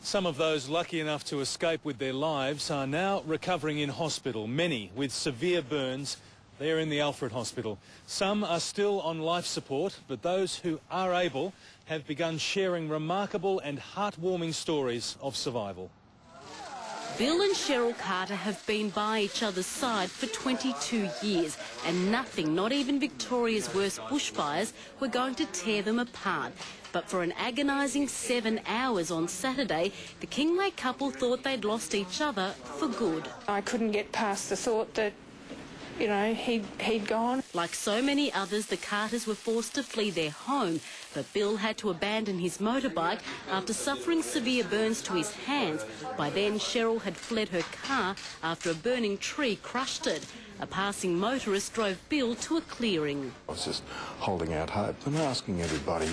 Some of those lucky enough to escape with their lives are now recovering in hospital, many with severe burns. They're in the Alfred hospital. Some are still on life support, but those who are able have begun sharing remarkable and heartwarming stories of survival. Bill and Cheryl Carter have been by each other's side for 22 years, and nothing, not even Victoria's worst bushfires, were going to tear them apart. But for an agonising 7 hours on Saturday, the Kinglake couple thought they'd lost each other for good. I couldn't get past the thought that, you know, he'd gone. Like so many others, the Carters were forced to flee their home, but Bill had to abandon his motorbike after suffering severe burns to his hands. By then, Cheryl had fled her car after a burning tree crushed it. A passing motorist drove Bill to a clearing. I was just holding out hope and asking everybody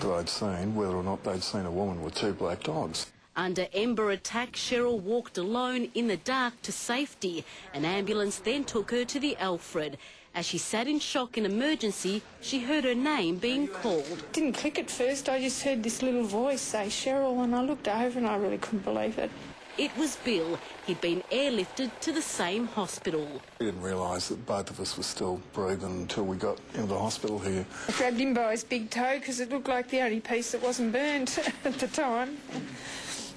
that I'd seen whether or not they'd seen a woman with 2 black dogs. Under ember attack, Cheryl walked alone in the dark to safety. An ambulance then took her to the Alfred. As she sat in shock in emergency, she heard her name being called. Didn't click at first, I just heard this little voice say Cheryl, and I looked over and I really couldn't believe it. It was Bill. He'd been airlifted to the same hospital. We didn't realise that both of us were still breathing until we got into the hospital here. I grabbed him by his big toe because it looked like the only piece that wasn't burnt at the time.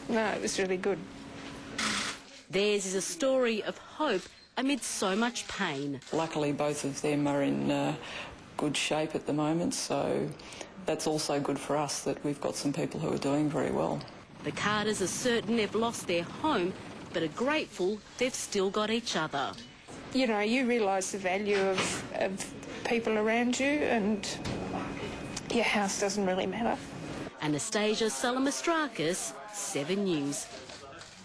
No, it was really good. Theirs is a story of hope amid so much pain. Luckily, both of them are in good shape at the moment, so that's also good for us that we've got some people who are doing very well. The Carters are certain they've lost their home, but are grateful they've still got each other. You know, you realise the value of people around you, and your house doesn't really matter. Anastasia Salamastrakis, 7 News.